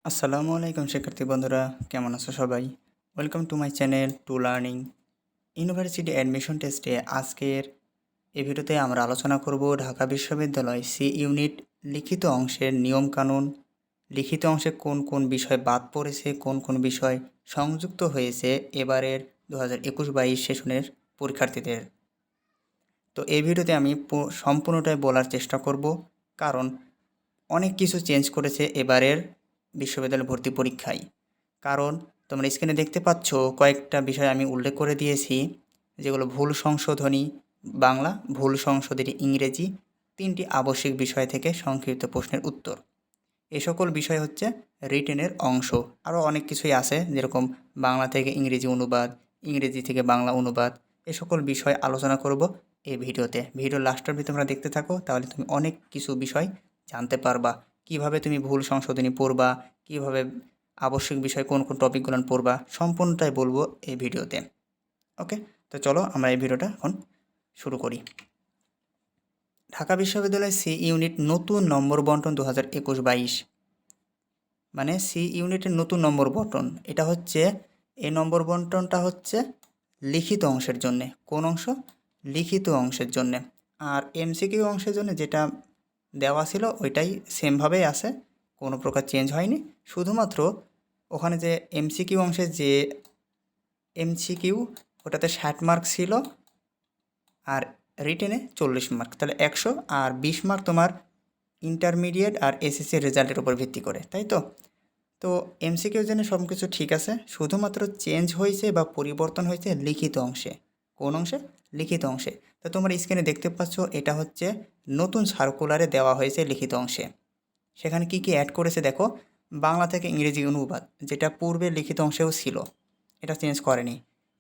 আসসালামু আলাইকুম শিক্ষার্থী বন্ধুরা, কেমন আছো সবাই? Welcome to my channel to learning university admission টেস্টে। আজকের এই ভিডিওতে আমরা আলোচনা করব ঢাকা বিশ্ববিদ্যালয় সি ইউনিট লিখিত অংশের নিয়মকানুন, লিখিত অংশে কোন কোন বিষয় বাদ পড়েছে, কোন কোন বিষয় সংযুক্ত হয়েছে এবারের 2021-22 সেশনের পরীক্ষার্থীদের। তো এই ভিডিওতে আমি সম্পূর্ণটাই বলার চেষ্টা করব, কারণ অনেক কিছু চেঞ্জ করেছে এবারের বিশ্ববিদ্যালয় ভর্তি পরীক্ষায়। কারণ তোমরা স্ক্রিনে দেখতে পাচ্ছ কয়েকটা বিষয় আমি উল্লেখ করে দিয়েছি, যেগুলো ভুল সংশোধনী বাংলা, ভুল সংশোধনী ইংরেজি, 3টি আবশ্যিক বিষয় থেকে সংক্ষিপ্ত প্রশ্নের উত্তর। এ সকল বিষয় হচ্ছে রিটেনের অংশ। আরও অনেক কিছুই আছে, যেরকম বাংলা থেকে ইংরেজি অনুবাদ, ইংরেজি থেকে বাংলা অনুবাদ। এ সকল বিষয় আলোচনা করব এই ভিডিওতে। ভিডিও লাস্টের ভিতরে তোমরা দেখতে থাকো, তাহলে তুমি অনেক কিছু বিষয় জানতে পারবা। কিভাবে তুমি ভুল সংশোধনী পড়বা, কিভাবে আবশ্যিক বিষয় কোন কোন টপিকগুলো পড়বা, সম্পূর্ণটাই বলবো এই ভিডিওতে। ওকে, তো চলো আমরা এই ভিডিওটা এখন শুরু করি। ঢাকা বিশ্ববিদ্যালয় সি ইউনিট নতুন নম্বর বন্টন 2021-22, মানে সি ইউনিটের নতুন নম্বর বন্টন। এটা হচ্ছে, এই নম্বর বন্টনটা হচ্ছে লিখিত অংশের জন্যে। কোন অংশ? লিখিত অংশের জন্যে। আর এমসিকিউ অংশের জন্য যেটা দেওয়া ছিল ওইটাই সেমভাবেই আছে, কোনো প্রকার চেঞ্জ হয়নি। শুধুমাত্র ওখানে যে এমসিকিউ অংশে যে এমসিকিউ, ওটাতে 60 মার্ক ছিল, আর রিটেনে 40 মার্ক, তাহলে 100। আর 20 মার্ক তোমার ইন্টারমিডিয়েট আর এসএসসির রেজাল্টের উপর ভিত্তি করে, তাই তো? তো এমসিকিউর জন্য সব কিছু ঠিক আছে, শুধুমাত্র চেঞ্জ হয়েছে বা পরিবর্তন হয়েছে লিখিত অংশে। কোন অংশে? লিখিত অংশে। তো তোমরা স্ক্রিনে দেখতে পাচ্ছ, এটা হচ্ছে নতুন সার্কুলারে দেওয়া হয়েছে লিখিত অংশে। সেখানে কি কি অ্যাড করেছে দেখো। বাংলা থেকে ইংরেজি অনুবাদ, যেটা পূর্বে লিখিত অংশেও ছিল, এটা চেঞ্জ করেনি।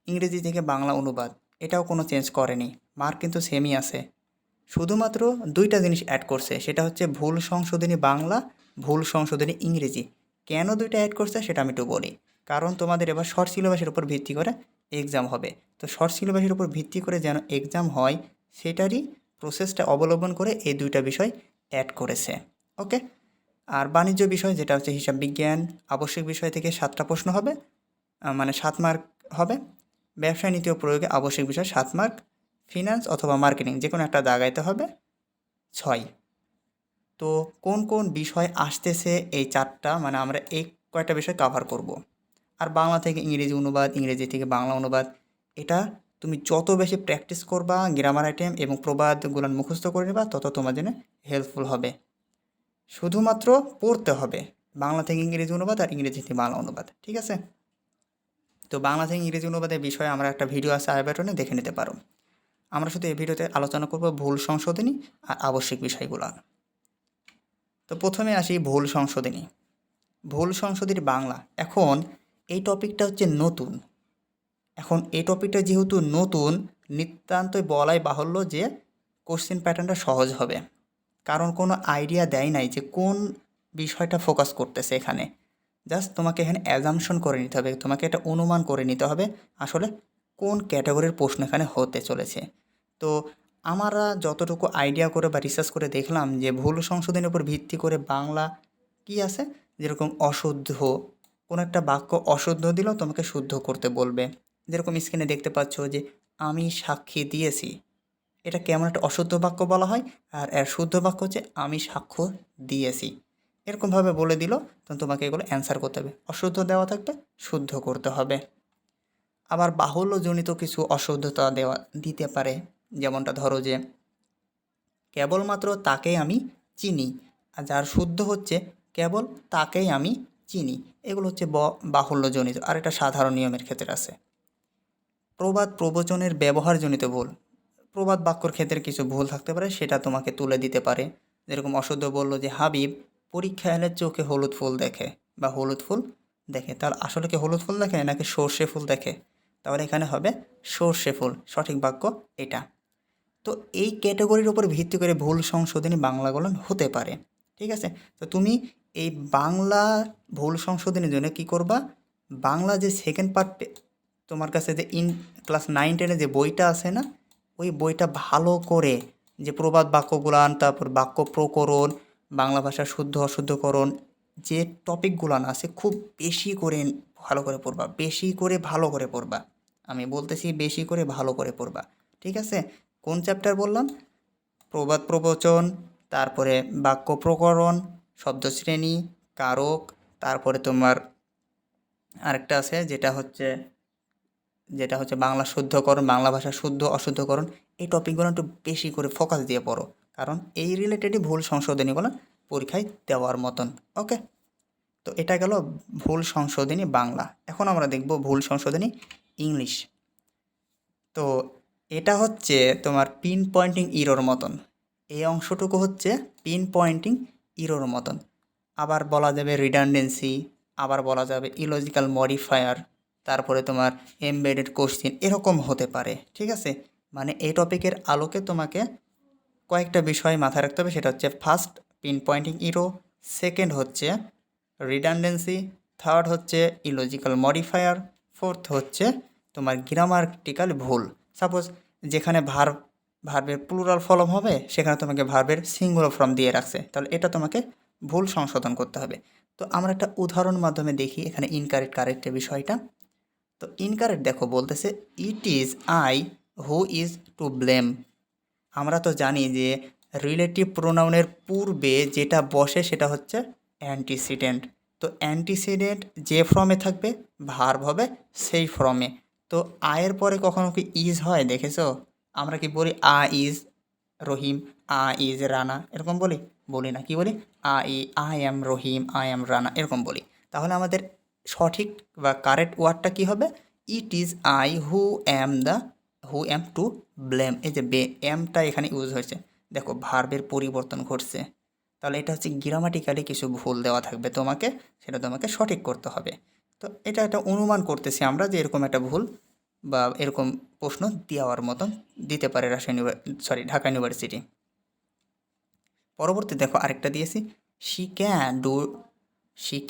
ইংরেজি থেকে বাংলা অনুবাদ, এটাও কোনো চেঞ্জ করেনি। মার্ক কিন্তু সেমই আছে। শুধুমাত্র দুইটা জিনিস অ্যাড করছে, সেটা হচ্ছে ভুল সংশোধনী বাংলা, ভুল সংশোধনী ইংরেজি। কেন দুইটা অ্যাড করছে সেটা আমি একটু বলি। কারণ তোমাদের এবার শর্ট সিলেবাসের উপর ভিত্তি করে এক্সাম হবে। তো শর্ট সিলেবাসের উপর ভিত্তি করে যেন এক্সাম হয়, সেটারই প্রসেসটা অবলম্বন করে এই দুইটা বিষয় অ্যাড করেছে। ওকে। আর বাণিজ্য বিষয়, যেটা হচ্ছে হিসাব বিজ্ঞান, আবশ্যিক বিষয় থেকে 7টা প্রশ্ন হবে, মানে 7 মার্ক হবে। ব্যবসায় নীতি ও প্রয়োগে আবশ্যিক বিষয় 7 মার্ক। ফিনান্স অথবা মার্কেটিং যে কোনো একটা দাগাইতে হবে 6। তো কোন কোন বিষয় আসতেছে এই 4টা, মানে আমরা এই কয়টা বিষয় কাভার করব। আর বাংলা থেকে ইংরেজি অনুবাদ, ইংরেজি থেকে বাংলা অনুবাদ, এটা তুমি যত বেশি প্র্যাকটিস করবা, গ্রামার আইটেম এবং প্রবাদগুলো মুখস্থ করে নেবা, তত তোমার জন্য হেল্পফুল হবে। শুধুমাত্র পড়তে হবে বাংলা থেকে ইংরেজি অনুবাদ আর ইংরেজি থেকে বাংলা অনুবাদ, ঠিক আছে? তো বাংলা থেকে ইংরেজি অনুবাদের বিষয়ে আমরা একটা ভিডিও আছে আই বাটনে, দেখে নিতে পারো। আমরা শুধু এই ভিডিওতে আলোচনা করব ভুল সংশোধনী আর আবশ্যিক বিষয়গুলো। তো প্রথমে আসি ভুল সংশোধনী। ভুল সংশোধনী বাংলা, এখন এই টপিকটা হচ্ছে নতুন। এখন এই টপিকটা যেহেতু নতুন, নিতান্তই বলাই বাহুল্য যে কোশ্চেন প্যাটার্নটা সহজ হবে। কারণ কোনো আইডিয়া দেয় নাই যে কোন বিষয়টা ফোকাস করতেছে এখানে। জাস্ট তোমাকে এখানে অ্যাজামশন করে নিতে হবে, তোমাকে এটা অনুমান করে নিতে হবে আসলে কোন ক্যাটাগরির প্রশ্ন এখানে হতে চলেছে। তো আমরা যতটুকু আইডিয়া করে বা রিসার্চ করে দেখলাম যে ভুল সংশোধনের উপর ভিত্তি করে বাংলা কি আছে, যেরকম অশুদ্ধ, কোনো একটা বাক্য অশুদ্ধ দিলেও তোমাকে শুদ্ধ করতে বলবে। যেরকম স্ক্রিনে দেখতে পাচ্ছ যে আমি সাক্ষী দিয়েছি, এটা কেমন একটা অশুদ্ধ বাক্য বলা হয়, আর এর শুদ্ধ বাক্য হচ্ছে আমি সাক্ষ্য দিয়েছি। এরকমভাবে বলে দিল, তখন তোমাকে এগুলো অ্যান্সার করতে হবে। অশুদ্ধ দেওয়া থাকবে, শুদ্ধ করতে হবে। আবার বাহুল্যজনিত কিছু অশুদ্ধতা দিতে পারে, যেমনটা ধরো যে কেবলমাত্র তাকেই আমি চিনি, আর যার শুদ্ধ হচ্ছে কেবল তাকেই আমি চিনি। এগুলো হচ্ছে বাহুল্যজনিত, আর এটা সাধারণ নিয়মের ক্ষেত্রে আছে। প্রবাদ প্রবচনের ব্যবহারজনিত ভুল, প্রবাদ বাক্যর ক্ষেত্রে কিছু ভুল থাকতে পারে, সেটা তোমাকে তুলে দিতে পারে। যেরকম অশুদ্ধ বলল যে হাবিব পরীক্ষা এলে চোখে হলুদ ফুল দেখে বা হলুদ ফুল দেখে, তাহলে আসলে কি হলুদ ফুল দেখে নাকি সর্ষে ফুল দেখে? তাহলে এখানে হবে সর্ষে ফুল, সঠিক বাক্য এটা। তো এই ক্যাটাগরির উপর ভিত্তি করে ভুল সংশোধনী বাংলাগুলো হতে পারে, ঠিক আছে? তো তুমি এই বাংলা ভুল সংশোধনের জন্য কি করবা, বাংলা যে সেকেন্ড পার্ট তোমার কাছে যে ক্লাস 9-10 যে বইটা আছে না, ওই বইটা ভালো করে, যে প্রবাদ বাক্যগুলান, তারপর বাক্য প্রকরণ, বাংলা ভাষার শুদ্ধ অশুদ্ধকরণ, যে টপিকগুলান আছে খুব বেশি করে ভালো করে পড়বা, বেশি করে ভালো করে পড়বা। আমি বলতেছি বেশি করে ভালো করে পড়বা, ঠিক আছে? কোন চ্যাপ্টার বললাম? প্রবাদ প্রবচন, তারপরে বাক্য প্রকরণ, শব্দশ্রেণী, কারক, তারপরে তোমার আরেকটা আছে যেটা হচ্ছে বাংলা শুদ্ধকরণ, বাংলা ভাষা শুদ্ধ অশুদ্ধকরণ। এই টপিকগুলো একটু বেশি করে ফোকাস দিয়ে পড়ো, কারণ এই রিলেটেডই ভুল সংশোধনীগুলো পরীক্ষায় দেওয়ার মতন। ওকে, তো এটা গেল ভুল সংশোধনী বাংলা। এখন আমরা দেখব ভুল সংশোধনী ইংলিশ। তো এটা হচ্ছে তোমার পিন পয়েন্টিং ইরোর মতন, এই অংশটুকু হচ্ছে পিন পয়েন্টিং ইরোর মতন। আবার বলা যাবে রিডান্ডেন্সি, আবার বলা যাবে ইলজিক্যাল মডিফায়ার, তারপরে তোমার এমবেডেড কোশ্চেন, এরকম হতে পারে, ঠিক আছে? মানে এই টপিকের আলোকে তোমাকে কয়েকটা বিষয় মাথায় রাখতে হবে। সেটা হচ্ছে first pin pointing error, second হচ্ছে রিডান্ডেন্সি, থার্ড হচ্ছে ইলজিক্যাল মডিফায়ার, ফোর্থ হচ্ছে তোমার গ্রামাটিক্যাল ভুল। সাপোজ যেখানে ভার্বের প্লুরাল ফর্ম হবে সেখানে তোমাকে ভার্বের সিঙ্গুলার ফর্ম দিয়ে রাখছে, তাহলে এটা তোমাকে ভুল সংশোধন করতে হবে। তো আমরা একটা উদাহরণ মাধ্যমে দেখি এখানে ইনকারেক্ট কারেক্টের বিষয়টা। তো ইনকারেক্ট দেখো বলতেছে it is I who is to blame. আমরা তো জানি যে রিলেটিভ প্রোনাউনের পূর্বে যেটা বসে সেটা হচ্ছে অ্যান্টিসিডেন্ট। তো অ্যান্টিসিডেন্ট যে ফর্মে থাকবে ভার্ব হবে সেই ফর্মে। তো আয়ের পরে কখনো কি ইজ হয় দেখেছো? আমরা কি বলি a is Rahim, a is Rana, এরকম বলি? বলি না। কি বলি? I am Rahim, I am Rana, এরকম বলি। তাহলে আমাদের সঠিক বা কারেক্ট ওয়ার্ডটা কী হবে? It is I who am to blame. এই যে এমটা এখানে ইউজ হয়েছে, দেখো ভার্বের পরিবর্তন ঘটছে। তাহলে এটা হচ্ছে গ্রামাটিক্যালি কিছু ভুল দেওয়া থাকবে তোমাকে, সেটা তোমাকে সঠিক করতে হবে। তো এটা একটা অনুমান করতেছি আমরা যে এরকম একটা ভুল বা এরকম প্রশ্ন দেওয়ার মতন দিতে পারে ঢাকা ইউনিভার্সিটি। পরবর্তী দেখো আরেকটা দিয়েছি, শি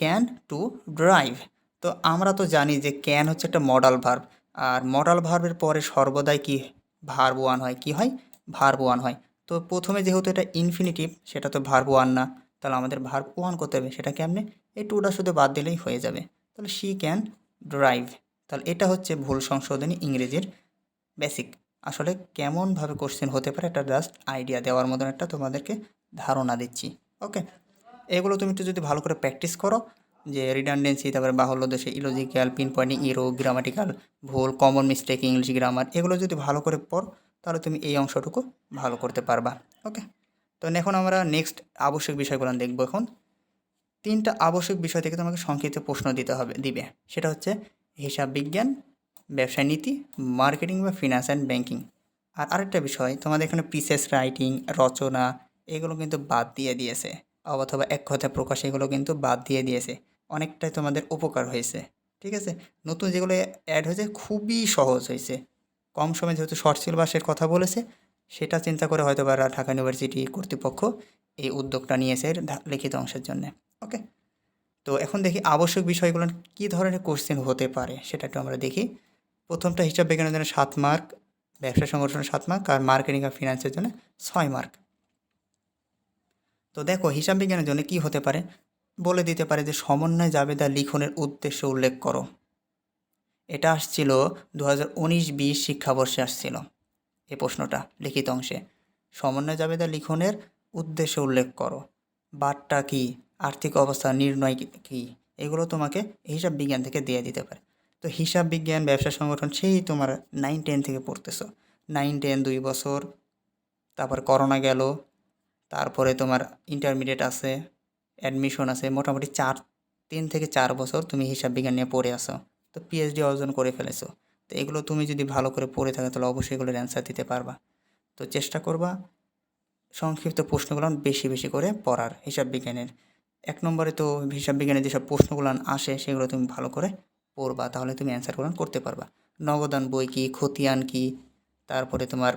ক্যান টু ড্রাইভ। তো আমরা তো জানি যে ক্যান হচ্ছে একটা মডাল ভার্ব, আর মডাল ভার্বের পরে সর্বদাই কি ভার্ব ওয়ান হয়, কি হয়? ভার্ব ওয়ান হয়। তো প্রথমে যেহেতু এটা ইনফিনিটিভ, সেটা তো ভার্ব ওয়ান না, তাহলে আমাদের ভার্ব ওয়ান করতে হবে। সেটা কেমনে? এই টুটা শুধু বাদ দিলেই হয়ে যাবে। তাহলে শি ক্যান ড্রাইভ। তাহলে এটা হচ্ছে ভুল সংশোধনী ইংরেজির বেসিক। আসলে কেমনভাবে কোশ্চেন হতে পারে এটা জাস্ট আইডিয়া দেওয়ার মতন একটা তোমাদেরকে ধারণা দিচ্ছি। ওকে, এগুলো তুমি একটু যদি ভালো করে প্র্যাকটিস করো, যে রিডান্ডেন্সি, তারপরে বাহুল্য দেশে illogical, pin pointing error, grammatical ভুল, কমন মিস্টেক, ইংলিশ গ্রামার, এগুলো যদি ভালো করে পড়ো তাহলে তুমি এই অংশটুকু ভালো করতে পারবা। ওকে, তো এখন আমরা নেক্সট আবশ্যক বিষয়গুলো দেখবো। এখন 3টা আবশ্যক বিষয় থেকে তোমাকে সংক্ষিপ্ত প্রশ্ন দিবে। সেটা হচ্ছে হিসাব বিজ্ঞান, ব্যবসায় নীতি, মার্কেটিং বা ফিনান্স অ্যান্ড ব্যাংকিং। আর আরেকটা বিষয়, তোমাদের এখানে প্রিসেস রাইটিং, রচনা, এগুলো কিন্তু বাদ দিয়ে দিয়েছে, অথবা এক কথায় প্রকাশ, এগুলো কিন্তু বাদ দিয়ে দিয়েছে। অনেকটাই তোমাদের উপকার হয়েছে, ঠিক আছে? নতুন যেগুলো অ্যাড হয়েছে খুবই সহজ হয়েছে, কম সময়ে যেহেতু শর্ট সিলেবাসের কথা বলেছে, সেটা চিন্তা করে হয়তো বা ঢাকা ইউনিভার্সিটি কর্তৃপক্ষ এই উদ্যোগটা নিয়েছে লিখিত অংশের জন্য। ওকে, তো এখন দেখি আবশ্যক বিষয়গুলো কী ধরনের কোশ্চেন হতে পারে সেটা একটু আমরা দেখি। প্রথমটা হিসাব বিজ্ঞানের জন্য 7 মার্ক, ব্যবসা সংগঠনের 7 মার্ক, আর মার্কেটিং আর ফিনান্সের জন্য 6 মার্ক। তো দেখো হিসাব বিজ্ঞানের জন্য কি হতে পারে, বলে দিতে পারে যে সমন্বয় জাবেদা লিখনের উদ্দেশ্য উল্লেখ করো। এটা আসছিল 2019-20 শিক্ষাবর্ষে আসছিল এই প্রশ্নটা লিখিত অংশে। সমন্বয় জাবেদা লিখনের উদ্দেশ্য উল্লেখ করো, বারটা কি, আর্থিক অবস্থা নির্ণয় কি, এগুলো তোমাকে হিসাব বিজ্ঞান থেকে দিয়ে দিতে পারে। তো হিসাব বিজ্ঞান, ব্যবসা সংগঠন সেই তোমার 9-10 থেকে পড়তেছো, 9-10 2 বছর, তারপর করোনা গেল, তারপরে তোমার ইন্টারমিডিয়েট আছে, অ্যাডমিশন আছে, মোটামুটি 3 থেকে 4 বছর তুমি হিসাব বিজ্ঞান নিয়ে পড়ে আসো। তো পিএইচডি অর্জন করে ফেলেছো। তো এগুলো তুমি যদি ভালো করে পড়ে থাকো তাহলে অবশ্যই এগুলোর অ্যান্সার দিতে পারবা। তো চেষ্টা করবা সংক্ষিপ্ত প্রশ্নগুলো বেশি বেশি করে পড়ার হিসাব বিজ্ঞানের। 1 নম্বরে তো হিসাব বিজ্ঞানের যেসব প্রশ্নগুলো আসে সেগুলো তুমি ভালো করে পড়বা, তাহলে তুমি অ্যান্সারগুলো করতে পারবা। নগদান বই কী, খতিয়ান কী, তারপরে তোমার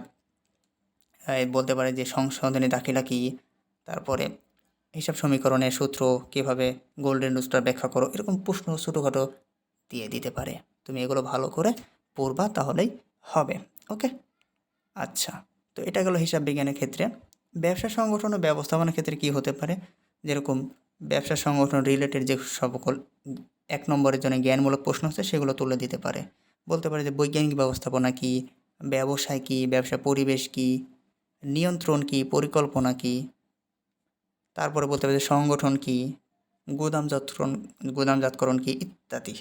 বলতে পারে যে সংশোধনী দাখিলা কী, তারপরে হিসাব সমীকরণের সূত্র কীভাবে, গোল্ডেন রুলসটা ব্যাখ্যা করো, এরকম প্রশ্ন ছোটোখাটো দিয়ে দিতে পারে। তুমি এগুলো ভালো করে পড়বা তাহলেই হবে। ওকে, আচ্ছা, তো এটা গেল হিসাব বিজ্ঞানের ক্ষেত্রে। ব্যবসা সংগঠন ও ব্যবস্থাপনার ক্ষেত্রে কি হতে পারে, যেরকম ব্যবসা সংগঠন রিলেটেড যে সকল ১ নম্বরের জন্য জ্ঞানমূলক প্রশ্ন আছে সেগুলো তুলে দিতে পারে। বলতে পারে যে বৈজ্ঞানিক ব্যবস্থাপনা কী, ব্যবসায় কী, ব্যবসা পরিবেশ কী, নিয়ন্ত্রণ কী, পরিকল্পনা কী, তারপরে বলতে পারে যে সংগঠন কী, গুদামজাতকরণ কী ইত্যাদি।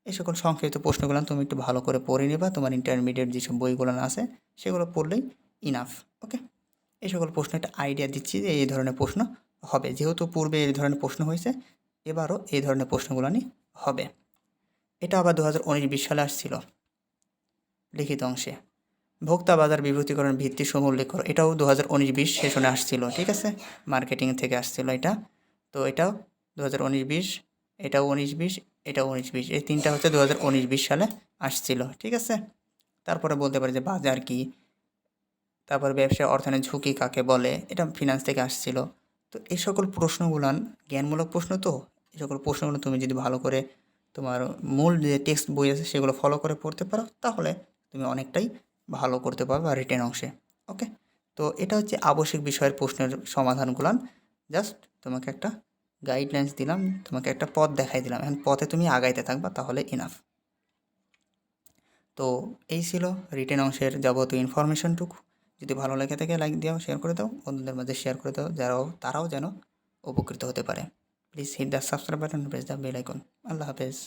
এই সকল সংক্ষিপ্ত প্রশ্নগুলো তুমি একটু ভালো করে পড়ে নিবা। তোমার ইন্টারমিডিয়েট যেসব বইগুলো আছে সেগুলো পড়লেই ইনাফ। ওকে, এই সকল প্রশ্ন একটা আইডিয়া দিচ্ছি যে এই ধরনের প্রশ্ন হবে। যেহেতু পূর্বে এই ধরনের প্রশ্ন হয়েছে, এবারও এই ধরনের প্রশ্নগুলো হবে। এটা আবার 2019-20 সালে আসছিল লিখিত অংশে। ভোক্তা বাজার বিভূতিকরণ ভিত্তিসমূহ উল্লেখ করো, এটাও 2019-20 সেশনে আসছিল। ঠিক আছে, মার্কেটিং থেকে আসছিল এটা। তো এটাও 2019-20, এটাও 19-20, এটাও 19-20, এই তিনটা হচ্ছে 2019-20 সালে আসছিল। ঠিক আছে, তারপরে বলতে পারি যে বাজার কি, তারপর ব্যবসায় অর্থনীতির ঝুঁকি কাকে বলে, এটা ফিনান্স থেকে আসছিল। তো এই সকল প্রশ্নগুলান জ্ঞানমূলক প্রশ্ন। তো এই সকল প্রশ্নগুলো তুমি যদি ভালো করে তোমার মূল যে টেক্সট বই আছে সেগুলো ফলো করে পড়তে পারো, তাহলে তুমি অনেকটাই ভালো করতে পারবে আর রিটেন অংশে। ওকে, তো এটা হচ্ছে আবশ্যিক বিষয়ের প্রশ্নের সমাধানগুলান। জাস্ট তোমাকে একটা গাইডলাইন্স দিলাম, তোমাকে একটা পথ দেখাই দিলাম। এখন পথে তুমি আগাইতে থাকবা, তাহলে ইনাফ। তো এই ছিল রিটেন অংশের যাবতীয় ইনফরমেশনটুকু। যদি ভালো লেগে থাকে লাইক দাও, শেয়ার করে দাও, বন্ধুদের মাঝে শেয়ার করে দাও, তারাও যেন উপকৃত হতে পারে। Please hit the subscribe button, press the bell icon. আল্লাহ হাফেজ।